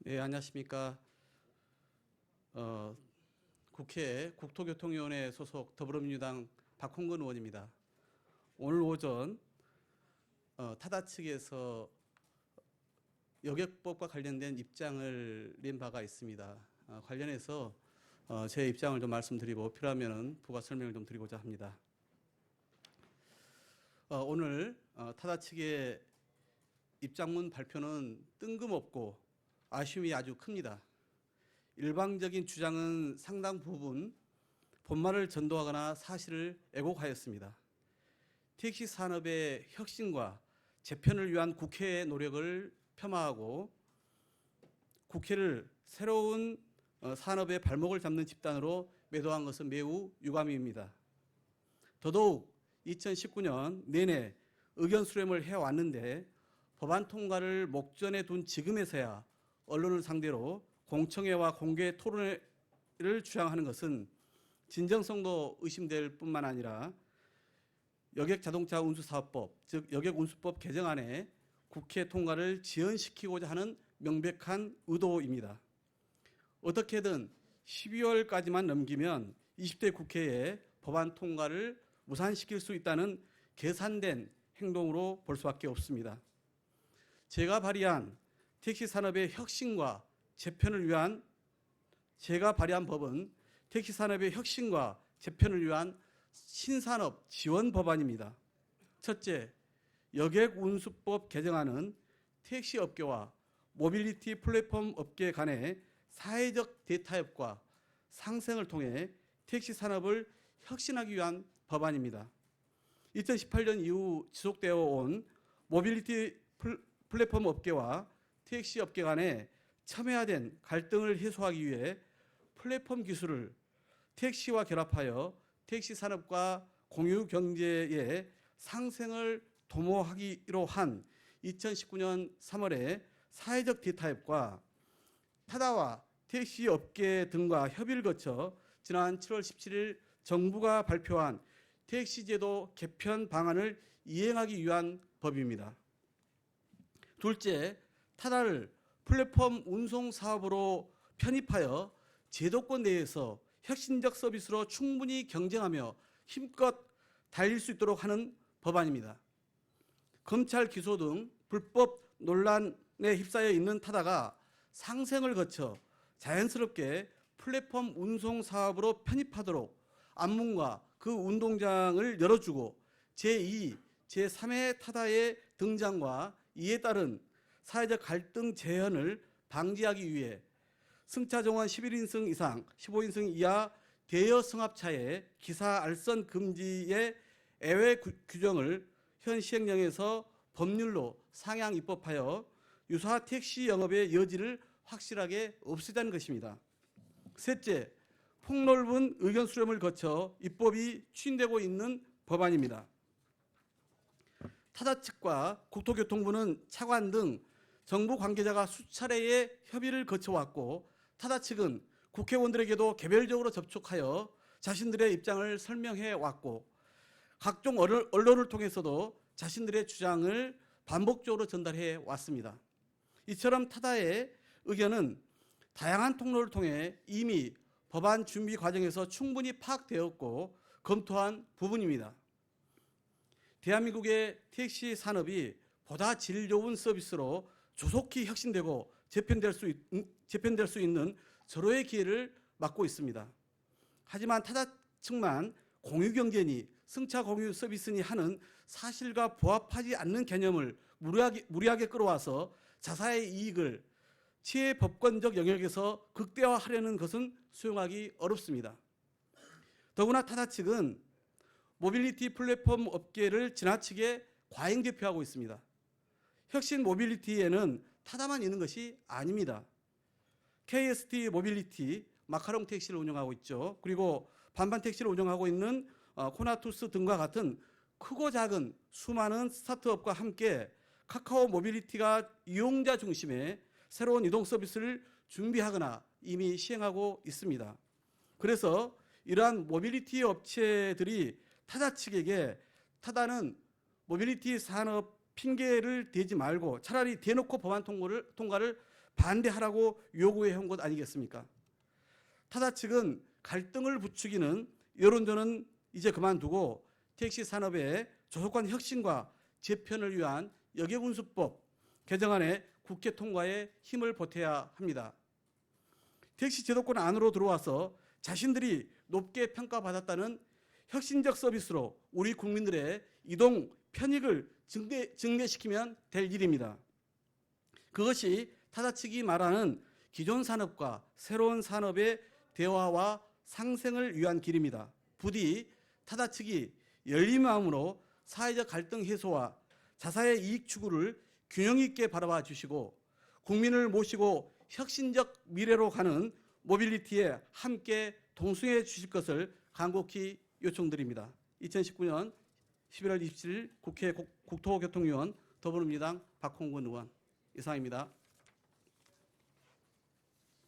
네, 안녕하십니까. 국회 국토교통위원회 소속 더불어민주당 박홍근 의원입니다. 오늘 오전 타다 측에서 여객법과 관련된 입장을 낸 바가 있습니다. 관련해서 제 입장을 좀 말씀드리고 필요하면 부가 설명을 좀 드리고자 합니다. 오늘 타다 측의 입장문 발표는 뜬금없고 아쉬움이 아주 큽니다. 일방적인 주장은 상당 부분 본말을 전도하거나 사실을 왜곡하였습니다. 택시 산업의 혁신과 재편을 위한 국회의 노력을 폄하하고 국회를 새로운 산업의 발목을 잡는 집단으로 매도한 것은 매우 유감입니다. 더더욱 2019년 내내 의견 수렴을 해왔는데 법안 통과를 목전에 둔 지금에서야 언론을 상대로 공청회와 공개 토론회를 주장하는 것은 진정성도 의심될 뿐만 아니라 여객자동차운수사업법, 즉 여객운수법 개정안에 국회 통과를 지연시키고자 하는 명백한 의도입니다. 어떻게든 12월까지만 넘기면 20대 국회에 법안 통과를 무산시킬 수 있다는 계산된 행동으로 볼 수밖에 없습니다. 제가 발의한 택시 산업의 혁신과 재편을 위한 법은 택시 산업의 혁신과 재편을 위한 신산업 지원 법안입니다. 첫째, 여객운수법 개정안은 택시 업계와 모빌리티 플랫폼 업계 간의 사회적 대타협과 상생을 통해 택시 산업을 혁신하기 위한 법안입니다. 2018년 이후 지속되어 온 모빌리티 플랫폼 업계와 택시 업계 간의 첨예화된 갈등을 해소하기 위해 플랫폼 기술을 택시와 결합하여 택시 산업과 공유 경제의 상생을 도모하기로 한 2019년 3월에 사회적 대타협과 타다와 택시 업계 등과 협의를 거쳐 지난 7월 17일 정부가 발표한 택시제도 개편 방안을 이행하기 위한 법입니다. 둘째, 타다를 플랫폼 운송 사업으로 편입하여 제도권 내에서 혁신적 서비스로 충분히 경쟁하며 힘껏 달릴 수 있도록 하는 법안입니다. 검찰 기소 등 불법 논란에 휩싸여 있는 타다가 상생을 거쳐 자연스럽게 플랫폼 운송 사업으로 편입하도록 안문과 그 운동장을 열어주고 제2, 제3의 타다의 등장과 이에 따른 사회적 갈등 재현을 방지하기 위해 승차 정원 11인승 이상, 15인승 이하 대여 승합차의 기사 알선 금지의 예외 규정을 현 시행령에서 법률로 상향 입법하여 유사 택시 영업의 여지를 확실하게 없애자는 것입니다. 셋째, 폭넓은 의견 수렴을 거쳐 입법이 추진되고 있는 법안입니다. 타다 측과 국토교통부는 차관 등 정부 관계자가 수차례의 협의를 거쳐왔고 타다 측은 국회의원들에게도 개별적으로 접촉하여 자신들의 입장을 설명해 왔고 각종 언론을 통해서도 자신들의 주장을 반복적으로 전달해 왔습니다. 이처럼 타다의 의견은 다양한 통로를 통해 이미 법안 준비 과정에서 충분히 파악되었고 검토한 부분입니다. 대한민국의 택시 산업이 보다 질 좋은 서비스로 조속히 혁신되고 재편될 수 있는 절호의 기회를 맞고 있습니다. 하지만 타다 측만 공유경제니 승차 공유 서비스니 하는 사실과 부합하지 않는 개념을 무리하게 끌어와서 자사의 이익을 최법권적 영역에서 극대화하려는 것은 수용하기 어렵습니다. 더구나 타다 측은 모빌리티 플랫폼 업계를 지나치게 과잉 대표하고 있습니다. 혁신 모빌리티에는 타다만 있는 것이 아닙니다. KST 모빌리티, 마카롱 택시를 운영하고 있죠. 그리고 반반 택시를 운영하고 있는 코나투스 등과 같은 크고 작은 수많은 스타트업과 함께 카카오 모빌리티가 이용자 중심의 새로운 이동 서비스를 준비하거나 이미 시행하고 있습니다. 그래서 이러한 모빌리티 업체들이 타다 측에게 타다는 모빌리티 산업 핑계를 대지 말고 차라리 대놓고 법안 통과를 반대하라고 요구해 온 것 아니겠습니까? 타다 측은 갈등을 부추기는 여론전은 이제 그만두고 택시 산업의 조속한 혁신과 재편을 위한 여객운수법 개정안의 국회 통과에 힘을 보태야 합니다. 택시 제도권 안으로 들어와서 자신들이 높게 평가받았다는 혁신적 서비스로 우리 국민들의 이동 편익을 증대시키면 될 일입니다. 그것이 타다 측이 말하는 기존 산업과 새로운 산업의 대화와 상생을 위한 길입니다. 부디 타다 측이 열린 마음으로 사회적 갈등 해소와 자사의 이익 추구를 균형 있게 바라봐 주시고 국민을 모시고 혁신적 미래로 가는 모빌리티에 함께 동승해 주실 것을 간곡히 요청드립니다. 2019년 11월 27일 국회 국토교통위원 더불어민주당 박홍근 의원 이상입니다.